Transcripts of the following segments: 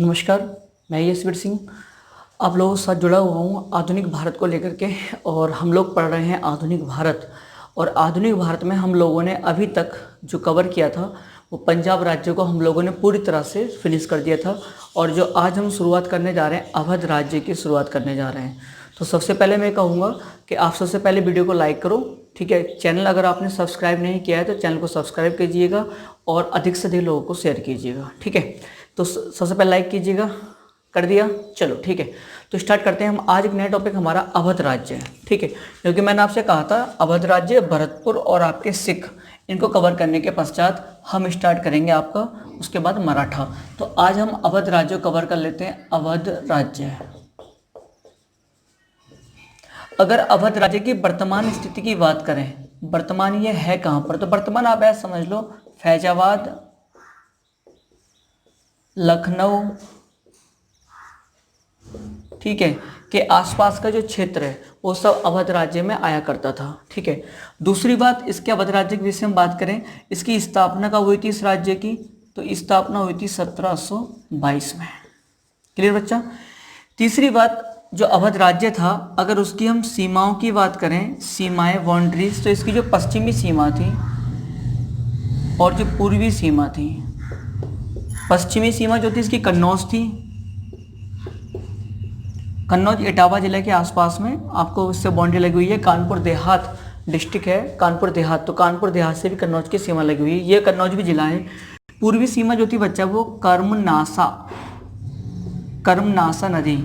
नमस्कार। मैं यशवीर सिंह आप लोगों के साथ जुड़ा हुआ हूँ आधुनिक भारत को लेकर के। और हम लोग पढ़ रहे हैं आधुनिक भारत। और आधुनिक भारत में हम लोगों ने अभी तक जो कवर किया था वो पंजाब राज्य को हम लोगों ने पूरी तरह से फिनिश कर दिया था। और जो आज हम शुरुआत करने जा रहे हैं अवध राज्य की शुरुआत करने जा रहे हैं। तो सबसे पहले मैं कहूँगा कि आप सबसे पहले वीडियो को लाइक करो, ठीक है। चैनल अगर आपने सब्सक्राइब नहीं किया है तो चैनल को सब्सक्राइब कीजिएगा और अधिक से अधिक लोगों को शेयर कीजिएगा, ठीक है। तो सबसे पहले लाइक कीजिएगा, कर दिया, चलो ठीक है। तो स्टार्ट करते हैं हम। आज एक नया टॉपिक हमारा अवध राज्य है, ठीक है। क्योंकि मैंने आपसे कहा था अवध राज्य, भरतपुर और आपके सिख, इनको कवर करने के पश्चात हम स्टार्ट करेंगे आपका उसके बाद मराठा। तो आज हम अवध राज्य को कवर कर लेते हैं। अवध राज्य, अगर अवध राज्य की वर्तमान स्थिति की बात करें, वर्तमान ये है कहाँ पर, तो वर्तमान आप ऐसा समझ लो फैजाबाद, लखनऊ, ठीक है, के आसपास का जो क्षेत्र है वो सब अवध राज्य में आया करता था, ठीक है। दूसरी बात, इसके अवध राज्य के विषय में बात करें, इसकी स्थापना कब हुई थी इस राज्य की, तो स्थापना हुई थी 1722 में। क्लियर बच्चा। तीसरी बात, जो अवध राज्य था अगर उसकी हम सीमाओं की बात करें, सीमाएं, बाउंड्रीज, तो इसकी जो पश्चिमी सीमा थी और जो पूर्वी सीमा थी, पश्चिमी सीमा जो थी इसकी कन्नौज थी। कन्नौज इटावा जिले के आसपास में आपको इससे बाउंड्री लगी हुई है। कानपुर देहात डिस्ट्रिक्ट है, कानपुर देहात, तो कानपुर देहात से भी कन्नौज की सीमा लगी हुई है। ये कन्नौज भी जिला है। पूर्वी सीमा जो थी बच्चा वो कर्मनासा नदी,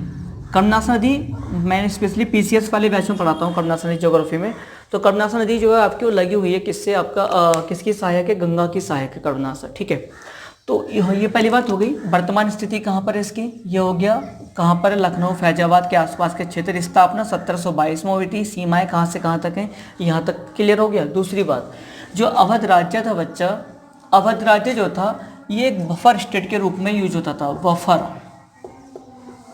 कर्मनासा नदी मैं स्पेशली पीसीएस वाले बैच में पढ़ाता हूँ, कर्मनासा नदी ज्योग्राफी में। तो कर्मनासा नदी जो है आपकी वो लगी हुई है किससे, आपका किसकी सहायक है, गंगा की सहायक है कर्मनासा, ठीक है। तो ये पहली बात हो गई। वर्तमान स्थिति कहाँ पर है इसकी, ये हो गया कहाँ पर है, लखनऊ फैजाबाद के आसपास के क्षेत्र। स्थापना 1722 में हुई थी। सीमाएं कहाँ से कहाँ तक हैं, यहाँ तक क्लियर हो गया। दूसरी बात, जो अवध राज्य था बच्चा, अवध राज्य जो था ये एक बफर स्टेट के रूप में यूज होता था।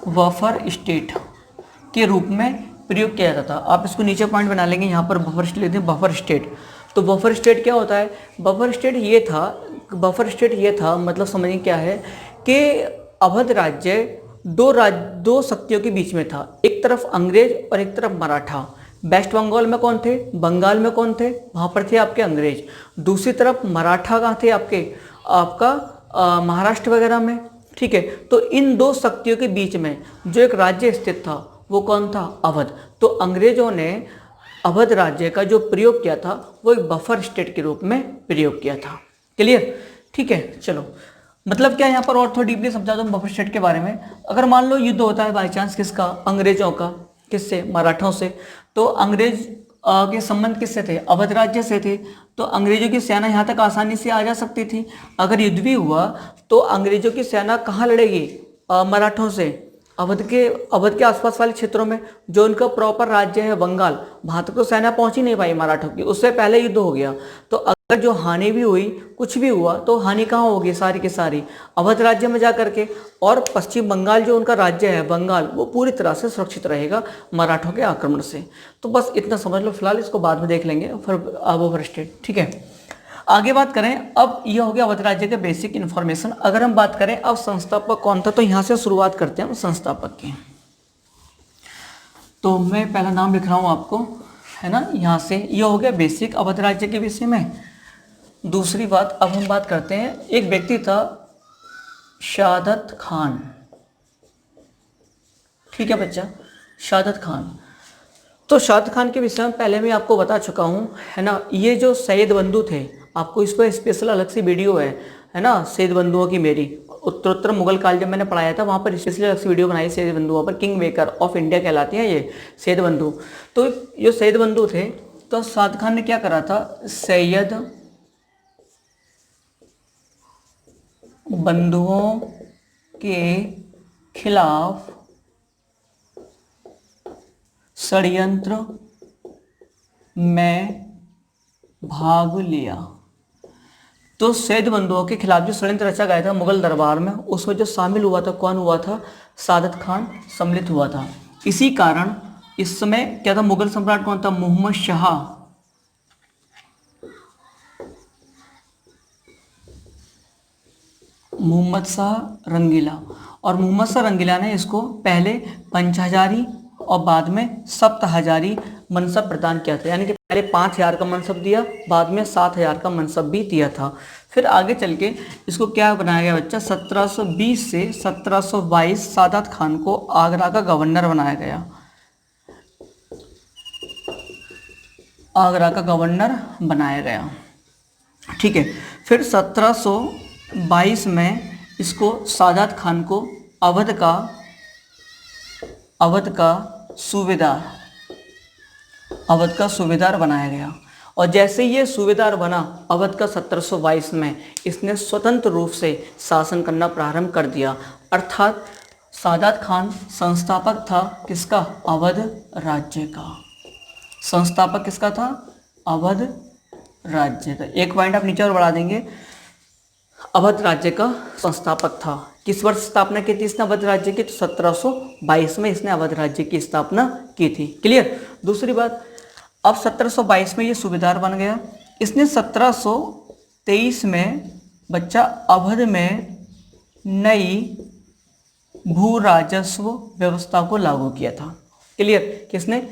बफर स्टेट के रूप में प्रयोग किया जाता था। आप इसको नीचे पॉइंट बना लेंगे, यहाँ पर बफर स्टेट लिखते हैं, बफर स्टेट। तो बफर स्टेट क्या होता है, बफर स्टेट ये था मतलब समझिए क्या है कि अवध राज्य दो शक्तियों के बीच में था। एक तरफ अंग्रेज और एक तरफ मराठा। वेस्ट बंगाल में कौन थे, बंगाल में कौन थे, वहाँ पर थे आपके अंग्रेज। दूसरी तरफ मराठा कहाँ थे आपका महाराष्ट्र वगैरह में, ठीक है। तो इन दो शक्तियों के बीच में जो एक राज्य स्थित था वो कौन था, अवध। तो अंग्रेजों ने अवध राज्य का जो प्रयोग किया था वो एक बफर स्टेट के रूप में प्रयोग किया था। क्लियर, ठीक है। चलो मतलब क्या यहाँ पर और थोड़ा डीपली समझा दूँ बफर स्टेट के बारे में। अगर मान लो युद्ध होता है बाई चांस किसका, अंग्रेजों का, किससे, मराठों से, तो अंग्रेज के संबंध किससे थे, अवध राज्य से थे। तो अंग्रेजों की सेना यहाँ तक आसानी से आ जा सकती थी। अगर युद्ध भी हुआ तो अंग्रेजों की सेना कहाँ लड़ेगी, मराठों से, अवध के आसपास वाले क्षेत्रों में। जो उनका प्रॉपर राज्य है बंगाल, वहाँ तक तो सेना पहुँच ही नहीं पाई मराठों की, उससे पहले युद्ध हो गया। तो अगर जो हानि भी हुई, कुछ भी हुआ, तो हानि कहाँ होगी, सारी की सारी अवध राज्य में जा करके। और पश्चिम बंगाल जो उनका राज्य है बंगाल, वो पूरी तरह से सुरक्षित रहेगा मराठों के आक्रमण से। तो बस इतना समझ लो फिलहाल, इसको बाद में देख लेंगे फिर ओवर स्टेट, ठीक है। आगे बात करें, अब यह हो गया अवध राज्य के बेसिक इन्फॉर्मेशन। अगर हम बात करें अब संस्थापक कौन था, तो यहाँ से शुरुआत करते हैं संस्थापक की। तो मैं पहला नाम लिख रहा हूँ आपको, है ना, यहाँ से। यह हो गया बेसिक अवध राज्य के विषय में। दूसरी बात, अब हम बात करते हैं, एक व्यक्ति था शहादत खान, ठीक है बच्चा, शहादत खान। तो शहादत खान के विषय में पहले मैं आपको बता चुका हूँ, है ना। ये जो सैयद बंधु थे, आपको इस पर स्पेशल अलग से वीडियो है ना, सैयद बंधुओं की मेरी उत्तरोत्तर मुगल काल जब मैंने पढ़ाया था, वहाँ पर स्पेशली अलग से वीडियो बनाई सैयद बंधुओं पर। किंग मेकर ऑफ इंडिया कहलाती हैं ये सैयद बंधु। तो जो सैयद बंधु थे, तो शहादत खान ने क्या करा था, सैयद बंधुओं के खिलाफ षड्यंत्र में भाग लिया। तो सैयद बंधुओं के खिलाफ जो षड्यंत्र रचा गया था मुगल दरबार में, उसमें जो शामिल हुआ था, कौन हुआ था, शहादत खान सम्मिलित हुआ था। इसी कारण इस समय क्या था, मुगल सम्राट कौन था, मोहम्मद शाह मोहम्मद शाह रंगीला। और मोहम्मद शाह रंगीला ने इसको पहले पंचहजारी और बाद में सप्तहजारी मनसब प्रदान किया था, यानी कि पहले 5,000 का मनसब दिया, बाद में 7,000 का मनसब भी दिया था। फिर आगे चल के इसको क्या बनाया गया बच्चा, 1720 से 1722 सादात खान को आगरा का गवर्नर बनाया गया, आगरा का गवर्नर बनाया गया। ठीक है, फिर 1722 में इसको सादात खान को अवध का सूबेदार बनाया गया। और जैसे ये सूबेदार बना अवध का 1722 में, इसने स्वतंत्र रूप से शासन करना प्रारंभ कर दिया। अर्थात सादात खान संस्थापक था किसका, अवध राज्य का। संस्थापक किसका था, अवध राज्य का। एक पॉइंट आप नीचे और बढ़ा देंगे, अवध राज्य का संस्थापक था। किस वर्ष स्थापना की थी इसने अवध राज्य की, तो 1722 में इसने अवध राज्य की स्थापना की थी। क्लियर। दूसरी बात, अब 1722 में ये सूबेदार बन गया। इसने 1723 में बच्चा अवध में नई भू राजस्व व्यवस्था को लागू किया था। क्लियर। किसने,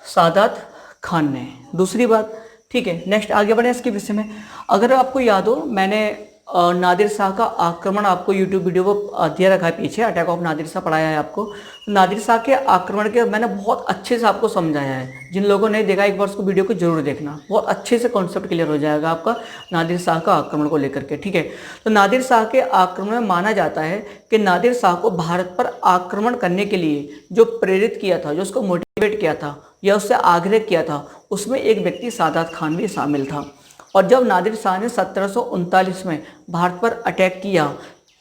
सादात खान ने। दूसरी बात, ठीक है, नेक्स्ट आगे बढ़े इसके विषय में। अगर आपको याद हो, मैंने नादिर शाह का आक्रमण आपको यूट्यूब वीडियो को दिया रखा है पीछे, अटैक ऑफ नादिर शाह पढ़ाया है आपको। नादिर शाह के आक्रमण के मैंने बहुत अच्छे से आपको समझाया है। जिन लोगों ने देखा एक बार उसको वीडियो को जरूर देखना, बहुत अच्छे से कॉन्सेप्ट क्लियर हो जाएगा आपका नादिर शाह का आक्रमण को लेकर के। ठीक है, तो नादिर शाह के आक्रमण में माना जाता है कि नादिर शाह को भारत पर आक्रमण करने के लिए जो प्रेरित किया था, जो उसको मोटिवेट किया था या उससे आग्रह किया था, उसमें एक व्यक्ति सादात खान भी शामिल था। और जब नादिर शाह ने 1739 में भारत पर अटैक किया,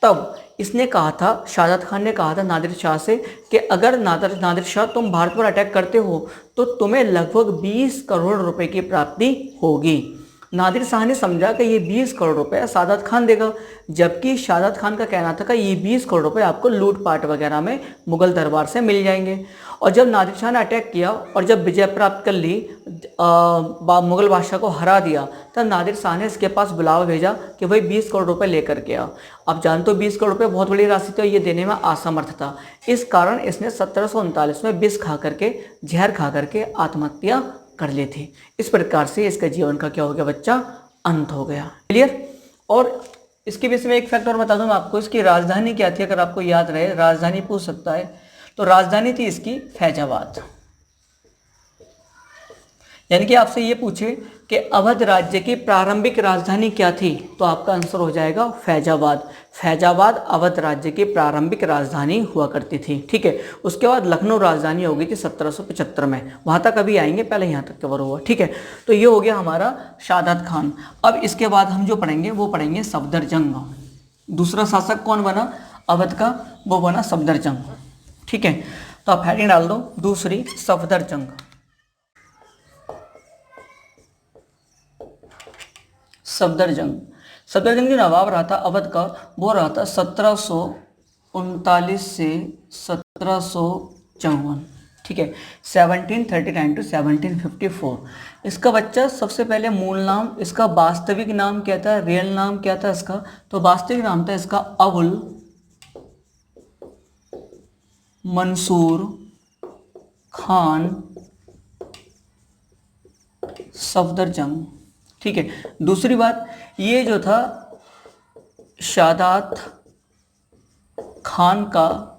तब इसने कहा था, सादात खान ने कहा था नादिर शाह से कि अगर नादिर शाह तुम भारत पर अटैक करते हो तो तुम्हें लगभग 20 करोड़ रुपए की प्राप्ति होगी। नादिर शाह ने समझा कि ये 20 करोड़ रुपए सादात खान देगा, जबकि सादात खान का कहना था कि ये 20 करोड़ रुपए आपको लूटपाट वगैरह में मुगल दरबार से मिल जाएंगे। और जब नादिर शाह ने अटैक किया और जब विजय प्राप्त कर ली, मुगल बादशाह को हरा दिया, तब नादिर शाह ने इसके पास बुलावा भेजा कि भाई 20 करोड़ रुपए लेकर के आ। अब जानते हो 20 करोड़ रुपए बहुत बड़ी राशि थी, ये देने में असमर्थ था। इस कारण इसने 1739 में विष खा करके, जहर खा करके आत्महत्या कर ली थी। इस प्रकार से इसका जीवन का क्या हो गया बच्चा, अंत हो गया। क्लियर। और इसके विषय में एक फैक्ट और बता दूं मैं आपको, इसकी राजधानी क्या थी, अगर आपको याद रहे, राजधानी पूछ सकता है, तो राजधानी थी इसकी फैजाबाद। यानी कि आपसे ये पूछे कि अवध राज्य की प्रारंभिक राजधानी क्या थी, तो आपका आंसर हो जाएगा फैजाबाद। फैजाबाद अवध राज्य की प्रारंभिक राजधानी हुआ करती थी। ठीक है, उसके बाद लखनऊ राजधानी हो गई थी 1775 में। वहां तक अभी आएंगे, पहले यहाँ तक कवर हुआ। ठीक है, तो ये हो गया हमारा सादात खान। अब इसके बाद हम जो पढ़ेंगे वो पढ़ेंगे सफदरजंग। दूसरा शासक कौन बना अवध का, वो बना सफदरजंग। ठीक है, तो आप हेडिंग डाल दो दूसरी, सफदरजंग। सफदरजंग जो नवाब रहा था अवध का, वो रहा था 1739 से 1754। ठीक है, 1739 टू 1754। इसका बच्चा सबसे पहले मूल नाम, इसका वास्तविक नाम क्या था, रियल नाम क्या था इसका, तो वास्तविक नाम था इसका अबुल मंसूर खान सफदरजंग। ठीक है, दूसरी बात, ये जो था सादात खान का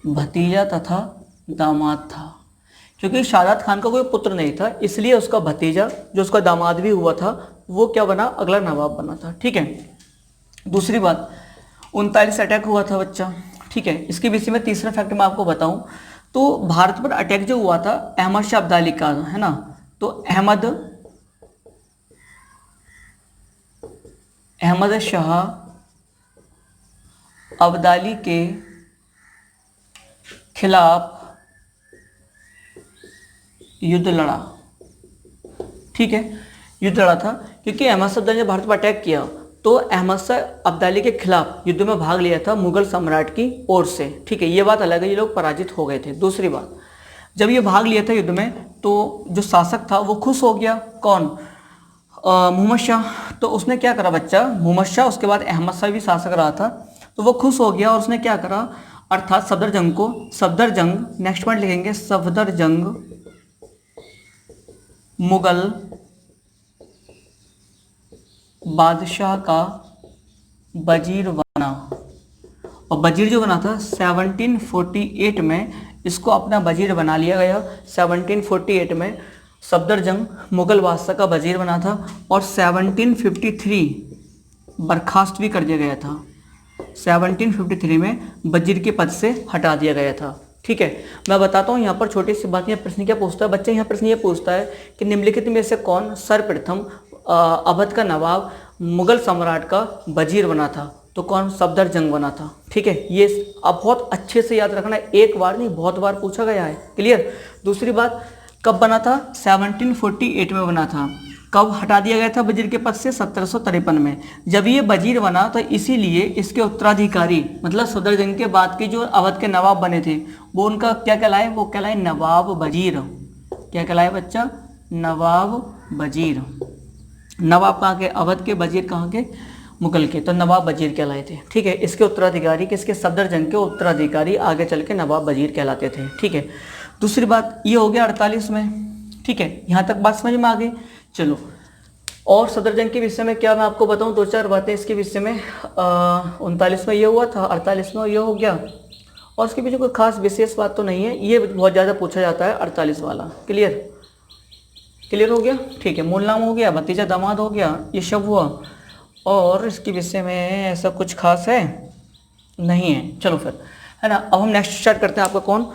भतीजा तथा दामाद था। क्योंकि सादात खान का कोई पुत्र नहीं था, इसलिए उसका भतीजा जो उसका दामाद भी हुआ था, वो क्या बना, अगला नवाब बना था। ठीक है, दूसरी बात, 39 अटैक हुआ था बच्चा। ठीक है, इसके विषय में तीसरा फैक्ट मैं आपको बताऊं तो भारत पर अटैक जो हुआ था अहमद शाह अब्दाली का, है ना, तो अहमद शाह अब्दाली के खिलाफ युद्ध लड़ा। ठीक है, युद्ध लड़ा था क्योंकि अहमद शाह अब्दाली ने भारत पर अटैक किया, तो अहमद शाह अब्दाली के खिलाफ युद्ध में भाग लिया था मुगल सम्राट की ओर से। ठीक है, ये बात अलग है, ये लोग पराजित हो गए थे। दूसरी बात, जब ये भाग लिया था युद्ध में, तो जो शासक था वो खुश हो गया, कौन, मोहम्मद शाह। तो उसने क्या करा बच्चा, मोहम्मद शाह, उसके बाद अहमद शाह भी शासक रहा था, तो वो खुश हो गया और उसने क्या करा, अर्थात सफदरजंग को, सफदरजंग, नेक्स्ट पॉइंट लिखेंगे सफदरजंग मुगल बादशाह का वजीर बना। और वजीर जो बना था 1748 में इसको अपना वजीर बना लिया गया। 1748 में सफदरजंग मुगल बादशाह का वजीर बना था और 1753 बर्खास्त भी कर दिया गया था। 1753 में वजीर के पद से हटा दिया गया था। ठीक है, मैं बताता हूँ यहाँ पर छोटी सी बात। यहाँ प्रश्न क्या पूछता है बच्चे, यहाँ प्रश्न ये पूछता है कि निम्नलिखित में से कौन सर्वप्रथम अवध का नवाब मुगल सम्राट का वजीर बना था? तो कौन? सफदरजंग बना था। ठीक है, ये अब बहुत अच्छे से याद रखना, एक बार नहीं बहुत बार पूछा गया है। क्लियर। दूसरी बात, कब बना था? 1748 में बना था। कब हटा दिया गया था वजीर के पद से? 1753 में। जब ये वजीर बना तो इसीलिए इसके उत्तराधिकारी मतलब सफदरजंग के बाद के जो अवध के नवाब बने थे वो उनका क्या कहलाए? वो कहलाए नवाब वजीर। क्या कहलाए बच्चा? नवाब वजीर। नवाब कहाँ के? अवध के। वजीर कहाँ के? मुगल के। तो नवाब वजीर कहलाए थे। ठीक है, इसके उत्तराधिकारी किसके? सफदरजंग के उत्तराधिकारी आगे चल के नवाब वजीर कहलाते थे। ठीक है, दूसरी बात ये हो गया 48 में। ठीक है, यहाँ तक बात समझ में आ गई। चलो, और सफदरजंग के विषय में क्या मैं आपको बताऊं, दो चार बातें इसके विषय में। 39 में ये हुआ था, 48 में ये हो गया, और उसके पीछे कोई खास विशेष बात तो नहीं है। ये बहुत ज़्यादा पूछा जाता है 48 वाला। क्लियर? क्लियर हो गया? ठीक है, मूल नाम हो गया, भतीजा दामाद हो गया, ये सब हुआ, और इसके विषय में ऐसा कुछ खास है नहीं है। चलो फिर, है ना। अब हम नेक्स्ट स्टार्ट करते हैं। आपका कौन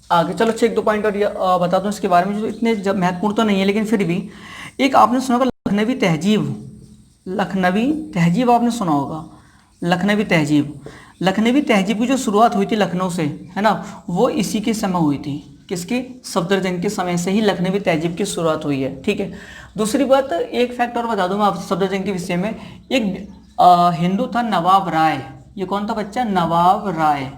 आगे? चलो अच्छा, एक दो पॉइंट और बता दूं इसके बारे में, जो इतने महत्वपूर्ण तो नहीं है लेकिन फिर भी। एक आपने सुना होगा लखनवी तहजीब। लखनवी तहजीब आपने सुना होगा। लखनवी तहजीब, लखनवी तहजीब की जो शुरुआत हुई थी लखनऊ से, है ना, वो इसी के समय हुई थी। किसके? सफदरजंग के समय से ही लखनवी तहजीब की शुरुआत हुई है। ठीक है, दूसरी बात, एक फैक्ट और बता दूं मैं आपको सफदरजंग के विषय में। एक हिंदू था नवाब राय। ये कौन था बच्चा? नवाब राय।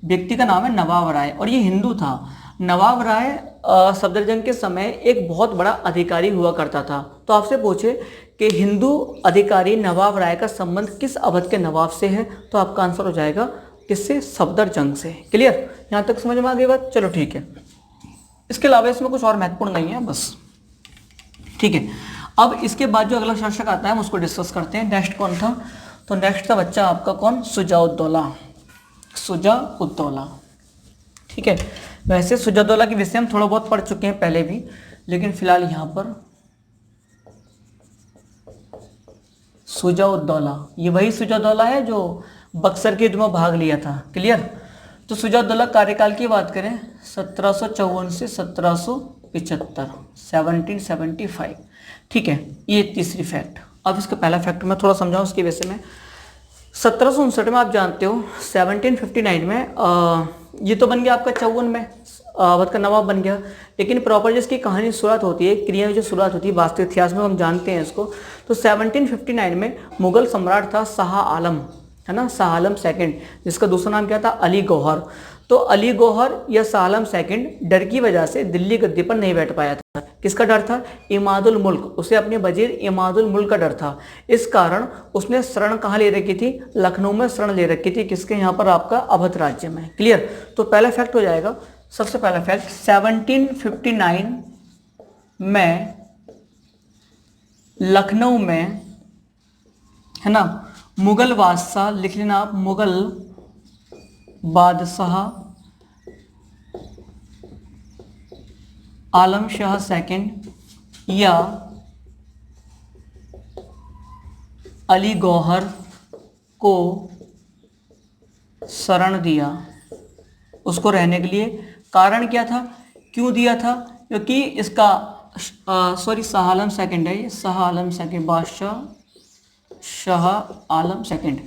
व्यक्ति का नाम है नवाब राय, और ये हिंदू था। नवाब राय सफदरजंग के समय एक बहुत बड़ा अधिकारी हुआ करता था। तो आपसे पूछे कि हिंदू अधिकारी नवाब राय का संबंध किस अवध के नवाब से है, तो आपका आंसर हो जाएगा किससे? सफदरजंग से। क्लियर? यहाँ तक समझ में आ गई बात? चलो ठीक है, इसके अलावा इसमें कुछ और महत्वपूर्ण नहीं है बस। ठीक है, अब इसके बाद जो अगला शासक आता है हम उसको डिस्कस करते हैं। नेक्स्ट कौन था? तो नेक्स्ट था बच्चा आपका कौन? शुजा-उद-दौला। शुजा-उद-दौला। ठीक है, वैसे शुजा-उद-दौला के विषय हम थोड़ा बहुत पढ़ चुके हैं पहले भी, लेकिन फिलहाल यहाँ पर शुजा-उद-दौला, ये वही शुजा-उद-दौला है जो बक्सर के युद्ध में भाग लिया था। क्लियर? तो शुजा-उद-दौला कार्यकाल की बात करें 1754 से 1775, 1775। ठीक है, ये तीसरी फैक्ट। अब इसका पहला फैक्ट मैं थोड़ा समझाऊं उसके विषय में। 1759 में आप जानते हो, 1759 में ये तो बन गया आपका 54 में अवध का नवाब बन गया, लेकिन प्रॉपर जिसकी कहानी शुरुआत होती है, क्रिया जो शुरुआत होती है वास्तविक इतिहास में हम जानते हैं इसको। तो 1759 में मुगल सम्राट था शाह आलम, है ना, शाह आलम सेकंड, जिसका दूसरा नाम क्या था? अली गौहर। तो अली गौहर या शाह आलम सेकंड डर की वजह से दिल्ली गद्दी पर नहीं बैठ पाया था। किसका डर था? इमादुल मुल्क, उसे अपने वजीर इमादुल मुल्क का डर था। इस कारण उसने शरण कहाँ ले रखी थी? लखनऊ में शरण ले रखी थी। किसके? यहाँ पर आपका अवध राज्य में। क्लियर? तो पहला फैक्ट हो जाएगा, सबसे पहला फैक्ट 1759 में लखनऊ में, है ना, मुगल बादशाह, लिख लेना आप, मुगल बादशाह आलम शाह सेकंड या अली गौहर को शरण दिया उसको रहने के लिए। कारण क्या था? क्यों दिया था? क्योंकि इसका शाह आलम सेकंड है, ये शाह आलम सेकंड, बादशाह शाह आलम सेकंड।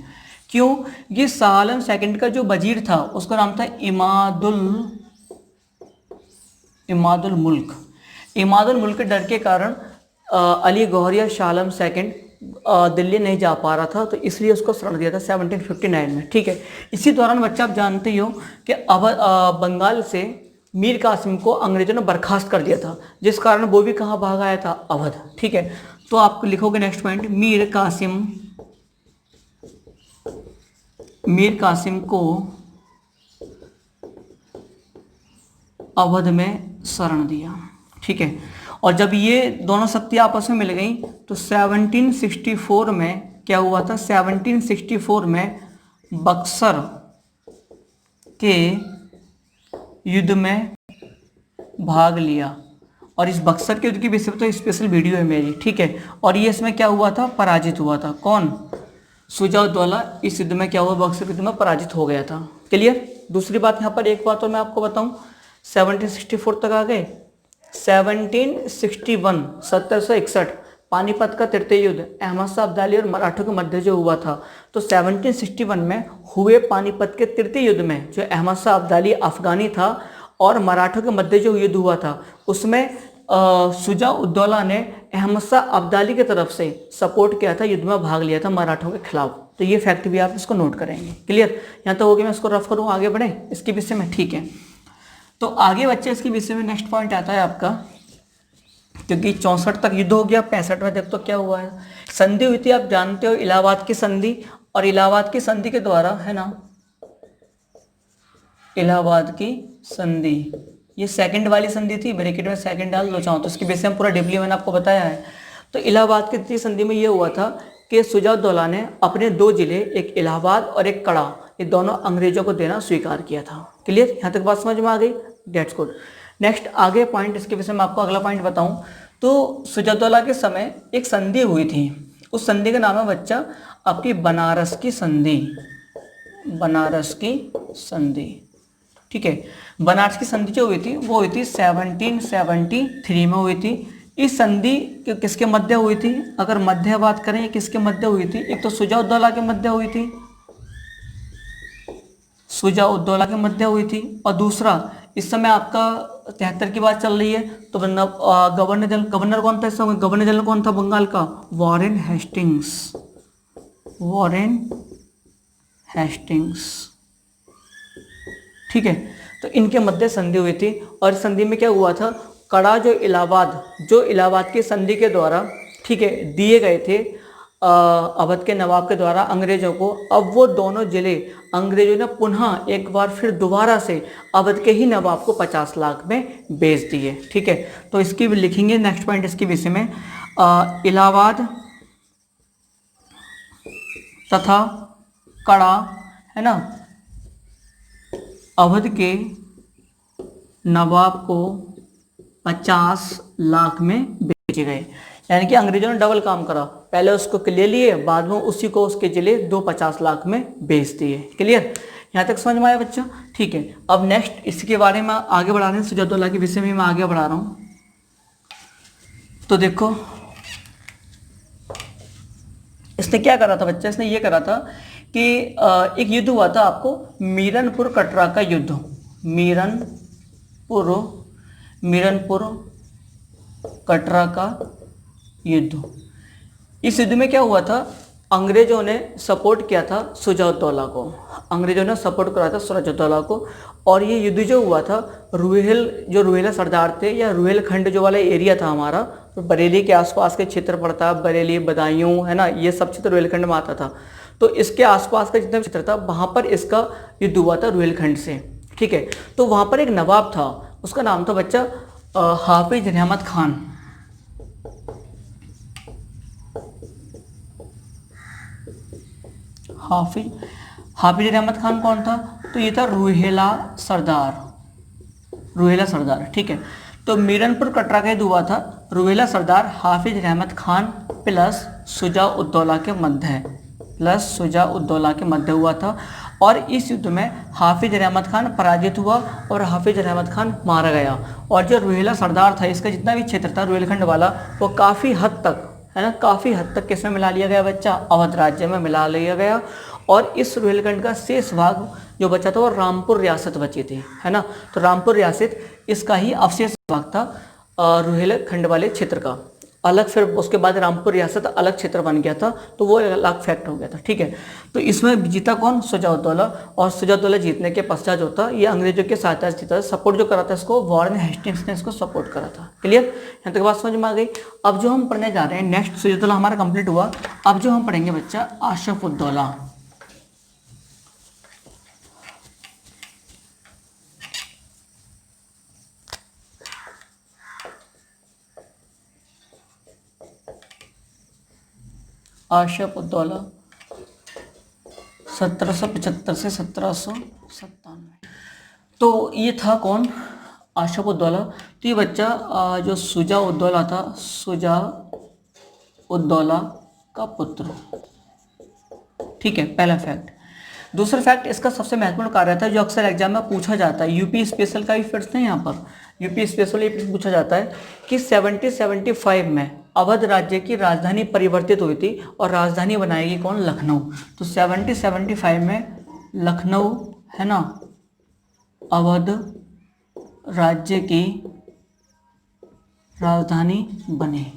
क्यों? ये शाह आलम सेकंड का जो वजीर था उसका नाम था इमादुल मुल्क। इमादुल मुल्क के डर के कारण अली गौहर या शाह आलम सेकंड दिल्ली नहीं जा पा रहा था, तो इसलिए उसको शरण दिया था 1759 में। ठीक है, इसी दौरान बच्चा आप जानते ही हो कि अब बंगाल से मीर कासिम को अंग्रेजों ने बर्खास्त कर दिया था, जिस कारण वो भी कहाँ भाग आया था? अवध। ठीक है, तो आप लिखोगे नेक्स्ट पॉइंट, मीर कासिम मीर कासिम को अवध में शरण दिया। ठीक है, और जब ये दोनों शक्तियां आपस में मिल गई तो 1764 में क्या हुआ था, 1764 में बक्सर के युद्ध में भाग लिया। और इस बक्सर के युद्ध की विषय तो स्पेशल वीडियो है मेरी। ठीक है, और ये इसमें क्या हुआ था, पराजित हुआ था। कौन, शुजा-उद-दौला इस युद्ध में क्या हुआ, बक्सर युद्ध में पराजित हो गया था। क्लियर। दूसरी बात यहाँ पर एक बात और मैं आपको बताऊं, 1764 तक आ गए। 1761 1761 पानीपत का तृतीय युद्ध अहमद शाह अब्दाली और मराठों के मध्य जो हुआ था, तो 1761 में हुए पानीपत के तृतीय युद्ध में जो अहमद शाह अब्दाली अफगानी था और मराठों के मध्य जो युद्ध हुआ था, उसमें शुजा-उद-दौला ने अहमद शाह अब्दाली की तरफ से सपोर्ट किया था, युद्ध में भाग लिया था मराठों के खिलाफ। तो ये फैक्ट भी आप इसको नोट करेंगे। क्लियर। यहाँ तो हो गया, मैं इसको रफ करूँ, आगे बढ़े इसके विषय में। ठीक है, तो आगे बच्चे इसके विषय में नेक्स्ट पॉइंट आता है आपका, क्योंकि 64 तक युद्ध हो गया, 65 में देख तो क्या हुआ है, संधि हुई थी। आप जानते हो इलाहाबाद की संधि, और इलाहाबाद की संधि के द्वारा, है ना, इलाहाबाद की संधि, ये सेकंड वाली संधि थी, ब्रैकेट में सेकंड डाल दो चाहो तो, इसके विषय में पूरा डिटेल मैंने आपको बताया है। तो इलाहाबाद की तृतीय संधि में ये हुआ था कि शुजा-उद-दौला ने अपने दो जिले, एक इलाहाबाद और एक कड़ा, ये दोनों अंग्रेजों को देना स्वीकार किया था। क्लियर, यहाँ तक बात समझ में आ गई। That's good. नेक्स्ट आगे पॉइंट, इसके विषय में आपको अगला पॉइंट बताऊं तो शुजा-उद-दौला के समय एक संधि हुई थी, उस संधि का नाम है बच्चा आपकी बनारस की संधि। बनारस की संधि, ठीक है। बनारस की संधि जो हुई थी वो हुई थी 1773 में हुई थी। इस संधि किसके मध्य हुई थी, अगर मध्य बात करें, किसके मध्य हुई थी, एक तो शुजा-उद-दौला के मध्य हुई थी, शुजा-उद-दौला के मध्य हुई थी, और दूसरा इस समय आपका 73 की बात चल रही है, तो गवर्नर कौन था इस समय, गवर्नर जनरल कौन था बंगाल का, वॉरेन हेस्टिंग्स। वॉरेन हेस्टिंग्स, ठीक है। तो इनके मध्य संधि हुई थी, और संधि में क्या हुआ था, कड़ा जो इलाहाबाद की संधि के द्वारा, ठीक है, दिए गए थे अवध के नवाब के द्वारा अंग्रेजों को। अब वो दोनों जिले अंग्रेजों ने पुनः एक बार फिर दोबारा से अवध के ही नवाब को 50 लाख में बेच दिए। ठीक है, तो इसकी भी लिखेंगे नेक्स्ट पॉइंट इसके विषय में, इलाहाबाद तथा कड़ा, है ना, अवध के नवाब को 50 लाख में बेचे गए। यानी कि अंग्रेजों ने डबल काम करा, पहले उसको ले लिए, बाद में उसी को उसके जिले 50 लाख में बेच दिए। क्लियर, यहाँ तक समझ में आया बच्चा। ठीक है, अब नेक्स्ट इसके बारे में आगे बढ़ा रहे हैं, शुजा-उद-दौला के विषय में मैं आगे बढ़ा रहा हूँ। तो देखो इसने क्या करा था बच्चा, इसने ये करा था कि एक युद्ध हुआ था आपको, मीरनपुर कटरा का युद्ध। मीरनपुर कटरा का युद्ध। इस युद्ध में क्या हुआ था, अंग्रेजों ने सपोर्ट किया था शुजा-उद-दौला को, अंग्रेजों ने सपोर्ट करा था शुजा-उद-दौला को। और ये युद्ध जो हुआ था, रुहेला सरदार थे, या रुहेलखंड जो वाला एरिया था हमारा, तो बरेली के आसपास के क्षेत्र पड़ता है, बरेली, बदायूं, है ना, ये सब क्षेत्र रुहेलखंड में आता था। तो इसके आसपास का जितना भी क्षेत्र था वहाँ पर इसका युद्ध हुआ था रुहेलखंड से। ठीक है, तो वहाँ पर एक नवाब था, उसका नाम था बच्चा हाफिज रहमत खान। हाफिज रहमत खान कौन था, तो ये था रुहेला सरदार। ठीक है, तो मीरनपुर कटरा का युद्ध हुआ था, रुहेला सरदार हाफिज रहमत खान प्लस शुजा-उद-दौला के मध्य हुआ था। और इस युद्ध में हाफिज रहमत खान पराजित हुआ और हाफिज रहमत खान मारा गया। और जो रुहेला सरदार था, इसका जितना भी क्षेत्र था रुहेलखंड वाला, वो काफ़ी हद तक, है ना, काफ़ी हद तक किसमें मिला लिया गया बच्चा, अवध राज्य में मिला लिया गया। और इस रुहेलखंड का शेष भाग जो बचा था वो रामपुर रियासत बची थी, है ना। तो रामपुर रियासत इसका ही अवशेष भाग था रुहेलखंड वाले क्षेत्र का, अलग। फिर उसके बाद रामपुर रियासत अलग क्षेत्र बन गया था, तो वो अलग फैक्ट हो गया था। ठीक है, तो इसमें जीता कौन, शुजा-उद-दौला। और शुजा-उद-दौला जीतने के पश्चात जो था, ये अंग्रेजों के सहायता से जीता, सपोर्ट जो करा था इसको वॉरेन हेस्टिंग्स ने इसको सपोर्ट करा था। क्लियर, यहाँ तक बात समझ में आ गई। अब जो हम पढ़ने जा रहे हैं नेक्स्ट, शुजा-उद-दौला हमारा कंप्लीट हुआ। अब जो हम पढ़ेंगे बच्चा आशफ-उद-दौला। आशफ उद्दौला 1775 से 1797। तो ये था कौन? आशफ उद्दौला। तो ये बच्चा जो शुजा उद्दौला था, शुजा उद्दौला का पुत्र। ठीक है, पहला फैक्ट। दूसरा फैक्ट, इसका सबसे महत्वपूर्ण कार्य था जो अक्सर एग्जाम में पूछा जाता है, यूपी स्पेशल का भी प्रश्न है यहाँ पर, यूपी स्पेशल ये प्रश्न पूछा जाता है कि 1775 में अवध राज्य की राजधानी परिवर्तित हुई थी और राजधानी बनाएगी कौन? लखनऊ। तो 1775 में लखनऊ है ना अवध राज्य की राजधानी बने।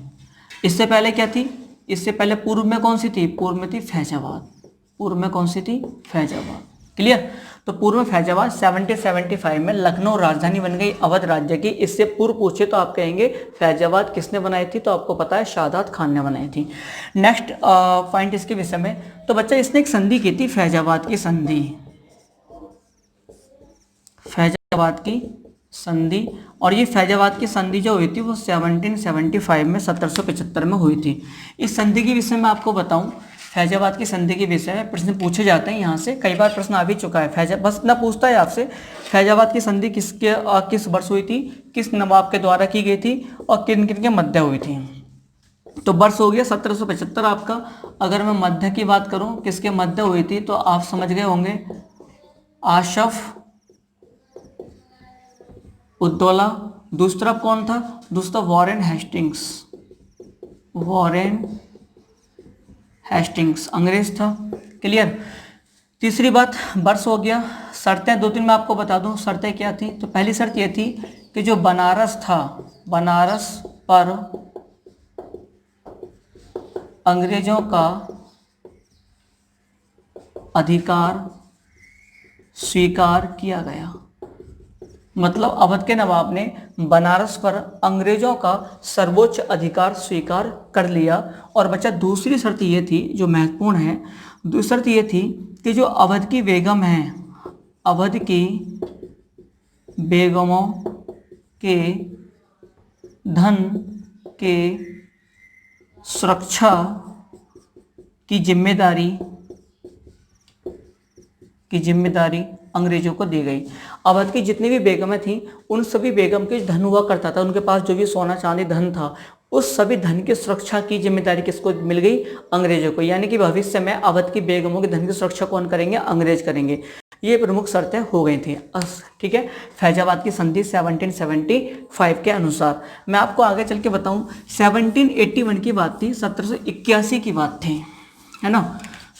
इससे पहले क्या थी? इससे पहले पूर्व में कौन सी थी? पूर्व में थी फैजाबाद। पूर्व में कौन सी थी? फैजाबाद। क्लियर? तो पूर्व में फैजाबाद, 1775 में लखनऊ राजधानी बन गई अवध राज्य की। इससे पूर्व पूछे तो आप कहेंगे फैजाबाद किसने बनाई थी? तो आपको पता है शादात खान ने बनाई थी। नेक्स्ट पॉइंट इसके विषय में, तो बच्चा इसने एक संधि की थी, फैजाबाद की संधि। फैजाबाद की संधि, और ये फैजाबाद की संधि जो हुई थी वो 1775 में 1775 में हुई थी। इस संधि के विषय में आपको बताऊं, फैजाबाद की संधि के विषय में प्रश्न पूछे जाते हैं यहाँ से, कई बार प्रश्न आ भी चुका है। बस ना पूछता है आपसे फैजाबाद की संधि किस वर्ष हुई थी, किस नवाब के द्वारा की गई थी और किन किन के मध्य हुई थी। तो वर्ष हो गया 1775 आपका। अगर मैं मध्य की बात करूँ किसके मध्य हुई थी तो आप समझ गए होंगे, आशफ उद्दौला। दूसरा कौन था? दूसरा वॉरेन हेस्टिंग्स। वॉरेन हेस्टिंग्स अंग्रेज था। क्लियर? तीसरी बात, वर्ष हो गया। शर्तें दो तीन मैं आपको बता दूं, शर्तें क्या थी? तो पहली शर्त ये थी कि जो बनारस था, बनारस पर अंग्रेजों का अधिकार स्वीकार किया गया। मतलब अवध के नवाब ने बनारस पर अंग्रेजों का सर्वोच्च अधिकार स्वीकार कर लिया। और बच्चा दूसरी शर्त ये थी जो महत्वपूर्ण है, दूसरी शर्त ये थी कि जो अवध की बेगम हैं, अवध की बेगमों के धन के सुरक्षा की जिम्मेदारी अंग्रेजों को दी गई। अवध की जितनी भी बेगमें थीं उन सभी बेगम के धन हुआ करता था, उनके पास जो भी सोना चांदी धन था उस सभी धन की सुरक्षा की जिम्मेदारी किसको मिल गई? अंग्रेजों को। यानी कि भविष्य में अवध की बेगमों के धन की सुरक्षा कौन करेंगे? अंग्रेज करेंगे। ये प्रमुख शर्तें हो गई थी। ठीक है, फैजाबाद की संधि 1775 के अनुसार। मैं आपको आगे चल के बताऊं, 1781 की बात थी, 1781 की बात थी, है ना।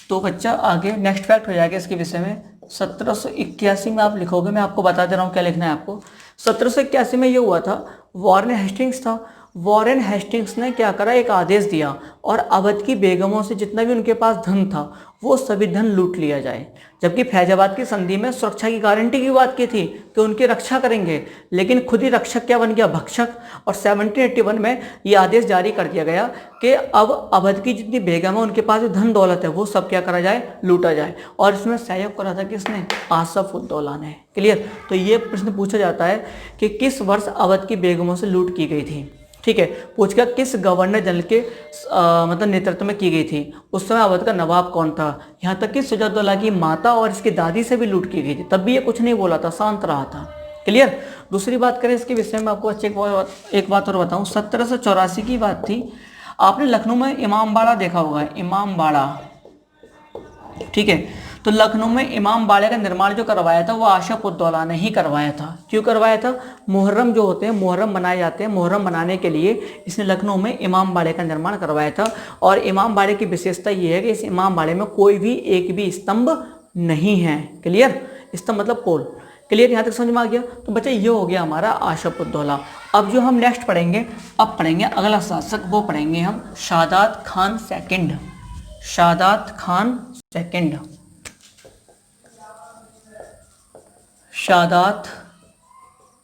तो बच्चा आगे नेक्स्ट फैक्ट हो जाएगा इसके विषय में। 1781 में आप लिखोगे, मैं आपको बता दे रहा हूँ क्या लिखना है आपको। 1781 में ये हुआ था, वॉरेन हेस्टिंग्स था। वॉरेन हेस्टिंग्स ने क्या करा? एक आदेश दिया और अवध की बेगमों से जितना भी उनके पास धन था वो सभी धन लूट लिया जाए। जबकि फैजाबाद की संधि में सुरक्षा की गारंटी की बात की थी कि उनकी रक्षा करेंगे, लेकिन खुद ही रक्षक क्या बन गया? भक्षक। और 1781 में ये आदेश जारी कर दिया गया कि अब अवध की जितनी बेगम है उनके पास जो धन दौलत है वो सब क्या करा जाए? लूटा जाए। और इसमें सहयोग करा था किसने? आसफ उद्दौला ने। क्लियर? तो ये प्रश्न पूछा जाता है कि किस वर्ष अवध की बेगमों से लूट की गई थी। ठीक है, पूछ कर किस गवर्नर जनरल के मतलब नेतृत्व में की गई थी, उस समय अवध का नवाब कौन था। यहाँ तक कि शुजा-उद-दौला की माता और इसकी दादी से भी लूट की गई थी, तब भी ये कुछ नहीं बोला था, शांत रहा था। क्लियर? दूसरी बात करें इसके विषय में, आपको अच्छे एक बात और बताऊं, 1784 की बात थी। आपने लखनऊ में इमामबाड़ा देखा होगा, इमामबाड़ा। ठीक है, तो लखनऊ में इमामबाड़े का निर्माण जो करवाया था वो आशफ उद्दौला ने ही करवाया था। क्यों करवाया था? मुहर्रम जो होते हैं, मुहर्रम मनाए जाते हैं, मुहर्रम मनाने के लिए इसने लखनऊ में इमामबाड़े का निर्माण करवाया था। और इमामबाड़े की विशेषता ये है कि इस इमामबाड़े में कोई भी एक भी स्तंभ नहीं है। क्लियर? स्तंभ मतलब पोल। क्लियर? यहाँ तक समझ में आ गया? तो बच्चे ये हो गया हमारा आशफ उद्दौला। अब जो हम नेक्स्ट पढ़ेंगे, अब पढ़ेंगे अगला शासक, वो पढ़ेंगे हम Saadat Khan second. Saadat Khan second. Saadat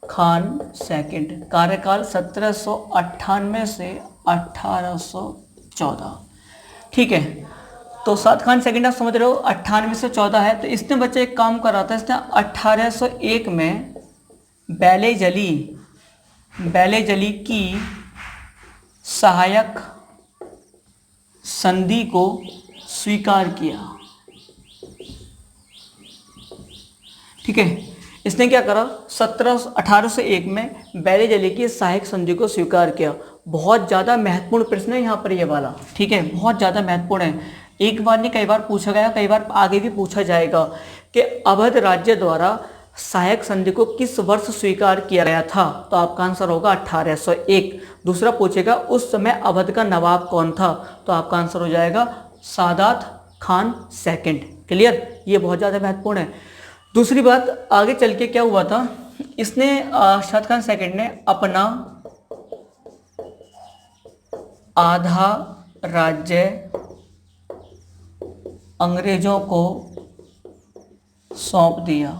Khan second, कार्यकाल 1798 से 1814। ठीक है, तो शादात खान सेकंड आप समझ रहे हो 98 से 14 है। तो इसने बच्चे एक काम करा था, इसने 1801 में बैले जली की सहायक संधि को स्वीकार किया। ठीक है, इसने क्या करा, 1801 में बैले जली की सहायक संधि को स्वीकार किया। बहुत ज़्यादा महत्वपूर्ण प्रश्न है यहाँ पर ये वाला। ठीक है, बहुत ज़्यादा महत्वपूर्ण है, एक बार नहीं कई बार पूछा गया, कई बार आगे भी पूछा जाएगा कि अवध राज्य द्वारा सहायक संधि को किस वर्ष स्वीकार किया गया था। तो आपका आंसर होगा 1801। दूसरा पूछेगा उस समय अवध का नवाब कौन था, तो आपका आंसर हो जाएगा सादात खान सेकंड। क्लियर, ये बहुत ज़्यादा महत्वपूर्ण है। दूसरी बात, आगे चल के क्या हुआ था, इसने सादात खान सेकंड ने अपना आधा राज्य अंग्रेजों को सौंप दिया।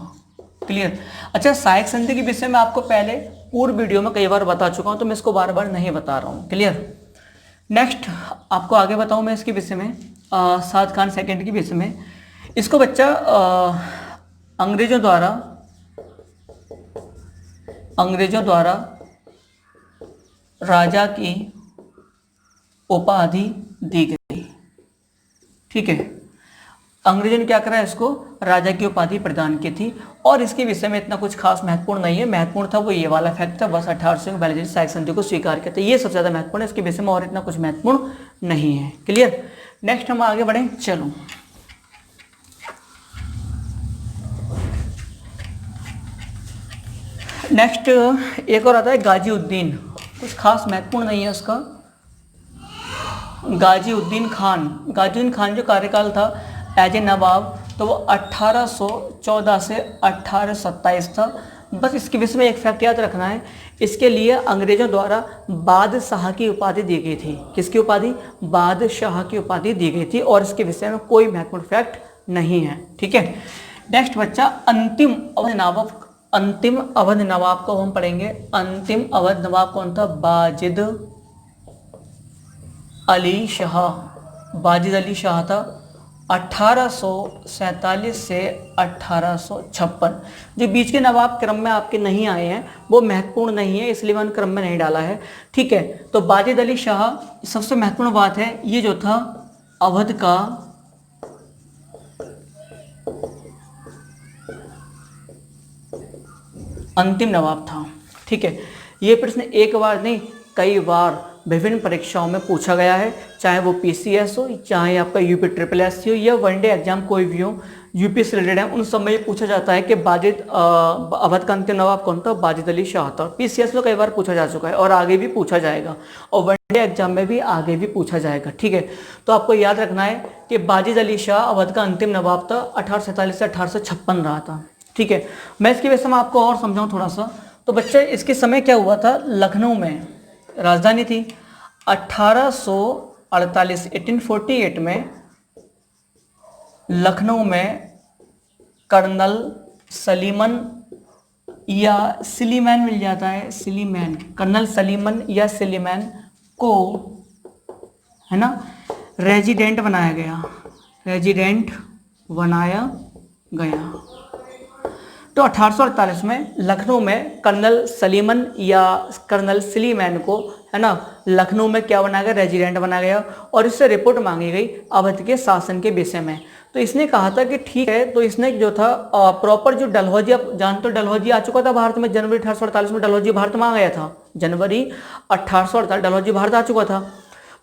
क्लियर। अच्छा, सहायक संधि के विषय में आपको पहले पूर्व वीडियो में कई बार बता चुका हूं, तो मैं इसको बार बार नहीं बता रहा हूं। क्लियर। नेक्स्ट आपको आगे बताऊं मैं इसके विषय में, सादात खान सेकंड के विषय में। इसको बच्चा अंग्रेजों द्वारा राजा की उपाधि दी गई। ठीक है, अंग्रेजों ने क्या करा, इसको राजा की उपाधि प्रदान की थी। और इसके विषय में इतना कुछ खास महत्वपूर्ण नहीं है, महत्वपूर्ण था वो ये वाला फैक्ट था, बस 1800 में बैले सहायक संधि को स्वीकार किया था, ये सबसे ज्यादा महत्वपूर्ण है। इसके विषय में और इतना कुछ महत्वपूर्ण नहीं है। क्लियर। नेक्स्ट हम आगे बढ़े, चलो नेक्स्ट एक और आता है गाजीउद्दीन, कुछ खास महत्वपूर्ण नहीं है उसका। गाजीउद्दीन खान जो कार्यकाल था एज ए नवाब, तो वो 1814 से 1827 था। बस इसके विषय में एक फैक्ट याद रखना है, इसके लिए अंग्रेजों द्वारा बादशाह की उपाधि दी गई थी। किसकी उपाधि? बादशाह की उपाधि दी गई थी, और इसके विषय में कोई महत्वपूर्ण फैक्ट नहीं है। ठीक है। नेक्स्ट बच्चा, अंतिम अवध नवाब को हम पढ़ेंगे। अंतिम अवध नवाब कौन था? बाजिद अली शाह था। 1847 से 1856। जो बीच के नवाब क्रम में आपके नहीं आए हैं वो महत्वपूर्ण नहीं है, इसलिए मैंने क्रम में नहीं डाला है। ठीक है, तो बाजिद अली शाह सबसे महत्वपूर्ण बात है, ये जो था अवध का अंतिम नवाब था। ठीक है, ये प्रश्न एक बार नहीं कई बार विभिन्न परीक्षाओं में पूछा गया है, चाहे वो पीसीएस हो, चाहे आपका यूपी ट्रिपल एस हो, या वनडे एग्जाम कोई भी हो, यूपी से रिलेटेड है, उन सब में ये पूछा जाता है कि अवध का अंतिम नवाब कौन था? बाजिद अली शाह था। पीसीएस में कई बार पूछा जा चुका है और आगे भी पूछा जाएगा, और वनडे एग्जाम में भी आगे भी पूछा जाएगा। ठीक है, तो आपको याद रखना है कि बाजिद अली शाह अवध का अंतिम नवाब था, 1847 से 1856 रहा था। ठीक है, मैं इसके विषय में आपको और समझाऊं थोड़ा सा। तो बच्चे इसके समय क्या हुआ था, लखनऊ में राजधानी थी। 1848 में लखनऊ में कर्नल सलीमन या सिलीमैन मिल जाता है, सिलीमैन, कर्नल सलीमन या सिलीमैन को, है ना, रेजिडेंट बनाया गया। तो 1848 में लखनऊ में कर्नल सलीमन या कर्नल सलीमैन को, है ना, लखनऊ में क्या बनाया गया? रेजिडेंट बनाया गया, और इससे रिपोर्ट मांगी गई अवध के शासन के विषय में। तो इसने कहा था कि ठीक है, तो इसने जो था प्रॉपर जो डलहौजी, आप जानते हो डलहौजी आ चुका था भारत में, जनवरी 1848 में डलहौजी भारत में आ गया था। जनवरी 1848 डलहौजी भारत आ चुका था।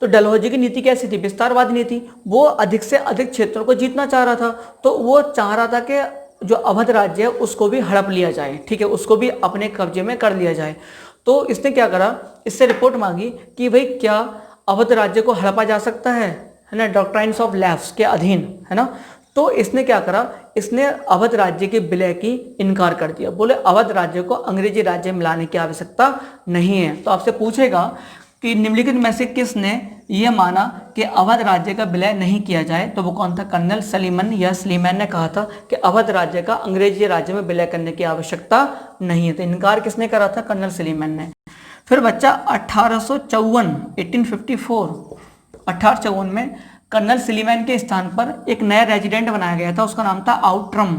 तो डलहौजी की नीति कैसी थी? विस्तारवादी नीति। वो अधिक से अधिक क्षेत्रों को जीतना चाह रहा था, तो वो चाह रहा था कि जो अवध राज्य है उसको भी हड़प लिया जाए। ठीक है, उसको भी अपने कब्जे में कर लिया जाए। तो इसने क्या करा, इससे रिपोर्ट मांगी कि भाई क्या अवध राज्य को हड़पा जा सकता है ना, डॉक्ट्राइन्स ऑफ लैप्स के अधीन, है ना। तो इसने क्या करा, इसने अवध राज्य के विलय की इनकार कर दिया। बोले अवध राज्य को अंग्रेजी राज्य में लाने की आवश्यकता नहीं है। तो आपसे पूछेगा कि निम्नलिखित में से किसने यह माना कि अवध राज्य का विलय नहीं किया जाए? तो वो कौन था? कर्नल सलीमन या सलीमैन ने कहा था कि अवध राज्य का अंग्रेजी राज्य में विलय करने की आवश्यकता नहीं है। तो इनकार किसने करा था? कर्नल सलीमैन ने। फिर बच्चा 1854 में कर्नल सलीमैन के स्थान पर एक नया रेजिडेंट बनाया गया था, उसका नाम था आउट्रम।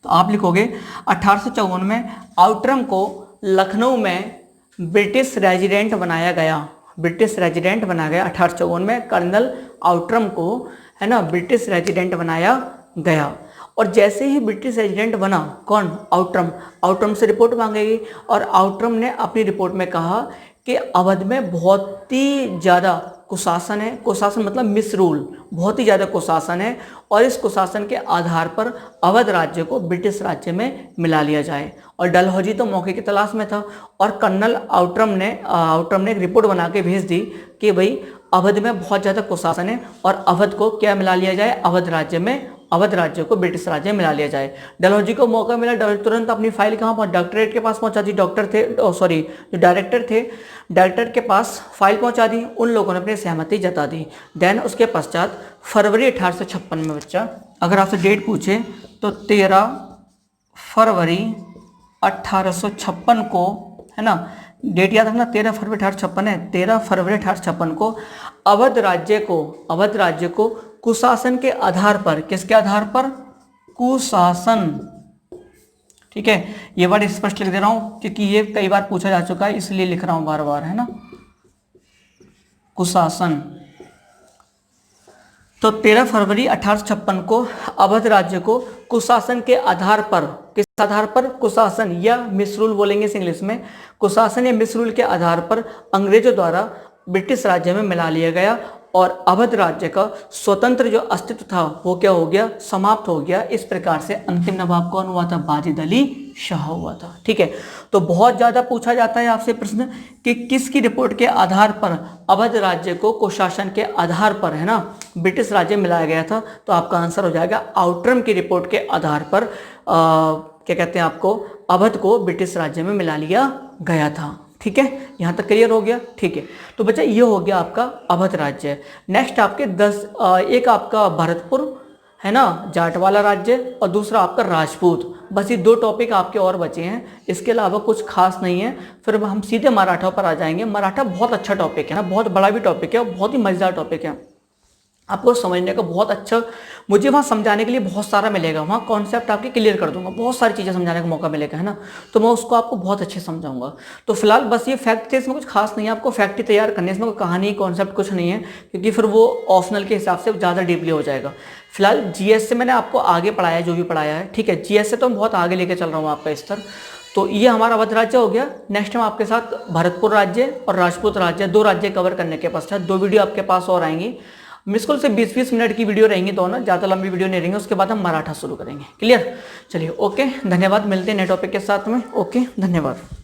तो आप लिखोगे 1854 में आउट्रम को लखनऊ में ब्रिटिश रेजिडेंट बनाया गया। ब्रिटिश रेजिडेंट बनाया गया 1854 में। कर्नल आउट्रम को, है ना, ब्रिटिश रेजिडेंट बनाया गया। और जैसे ही ब्रिटिश रेजिडेंट बना, कौन, आउट्रम, आउट्रम से रिपोर्ट मांगेगी और आउट्रम ने अपनी रिपोर्ट में कहा कि अवध में बहुत ही ज़्यादा कुशासन है। कुशासन मतलब मिसरूल, बहुत ही ज़्यादा कुशासन है और इस कुशासन के आधार पर अवध राज्य को ब्रिटिश राज्य में मिला लिया जाए। और डलहौजी तो मौके की तलाश में था और कर्नल आउट्रम ने एक रिपोर्ट बना के भेज दी कि भाई अवध में बहुत ज़्यादा कुशासन है और अवध को क्या मिला लिया जाए, अवध राज्य को ब्रिटिश राज्य में मिला लिया जाए। डलहौजी को मौका मिला, डलहौजी तुरंत अपनी फाइल कहाँ पहुँच, डॉक्टरेट के पास पहुँचा दी। जो डायरेक्टर थे, डायरेक्टर के पास फाइल पहुँचा दी। उन लोगों ने अपनी सहमति जता दी। देन उसके पश्चात फरवरी 1856 में, बच्चा अगर आपसे डेट पूछे तो 13 फरवरी 1856 को, है ना, डेट याद रखना, 13 फरवरी 1856 है। 13 फरवरी 1856 को अवध राज्य को कुशासन के आधार पर, किसके आधार पर, कुशासन, ठीक है, ये वर्ड स्पष्ट लिख दे रहा हूं क्योंकि ये कई बार पूछा जा चुका है, इसलिए लिख रहा हूं बार बार, है ना, कुशासन। तो 13 फरवरी 1856 को अवध राज्य को कुशासन के आधार पर, किस आधार पर, कुशासन या मिसरूल बोलेंगे इस इंग्लिश में, कुशासन या मिसरूल के आधार पर अंग्रेजों द्वारा ब्रिटिश राज्य में मिला लिया गया और अवध राज्य का स्वतंत्र जो अस्तित्व था वो क्या हो गया, समाप्त हो गया। इस प्रकार से अंतिम नवाब कौन हुआ था, बाजिद अली शाह हुआ था। ठीक है, तो बहुत ज़्यादा पूछा जाता है आपसे प्रश्न कि किसकी रिपोर्ट के आधार पर अवध राज्य को कुशासन के आधार पर, है ना, ब्रिटिश राज्य में मिलाया गया था। तो आपका आंसर हो जाएगा आउट्रम की रिपोर्ट के आधार पर क्या कहते हैं आपको, अवध को ब्रिटिश राज्य में मिला लिया गया था। ठीक है, यहाँ तक क्लियर हो गया। ठीक है, तो बच्चा ये हो गया आपका अवध राज्य। नेक्स्ट आपके एक आपका भरतपुर, है ना, जाट वाला राज्य, और दूसरा आपका राजपूत। बस ये दो टॉपिक आपके और बचे हैं, इसके अलावा कुछ खास नहीं है। फिर हम सीधे मराठा पर आ जाएंगे। मराठा बहुत अच्छा टॉपिक है ना, बहुत बड़ा भी टॉपिक है और बहुत ही मजेदार टॉपिक है, आपको समझने का बहुत अच्छा, मुझे वहाँ समझाने के लिए बहुत सारा मिलेगा, वहाँ कॉन्सेप्ट आपके क्लियर कर दूंगा, बहुत सारी चीज़ें समझाने का मौका मिलेगा, है ना, तो मैं उसको आपको बहुत अच्छे समझाऊंगा। तो फिलहाल बस ये फैक्ट थे, इसमें कुछ खास नहीं है, आपको फैक्ट ही तैयार करने, इसमें कोई कहानी कॉन्सेप्ट कुछ नहीं है, क्योंकि फिर वो ऑप्शनल के हिसाब से ज़्यादा डीपली हो जाएगा। फिलहाल जीएस से मैंने आपको आगे पढ़ाया जो भी पढ़ाया है, ठीक है, जीएस से तो मैं बहुत आगे लेकर चल रहा हूँ आपका स्तर। तो ये हमारा अवध राज्य हो गया। नेक्स्ट हम आपके साथ भरतपुर राज्य और राजपूत राज्य, दो राज्य कवर करने के पश्चात दो वीडियो आपके पास और आएंगी। मुश्किल से 20-20 मिनट की वीडियो रहेंगी, तो ना ज़्यादा लंबी वीडियो नहीं रहेंगे। उसके बाद हम मराठा शुरू करेंगे। क्लियर, चलिए ओके, धन्यवाद, मिलते हैं नए टॉपिक के साथ में। ओके, धन्यवाद।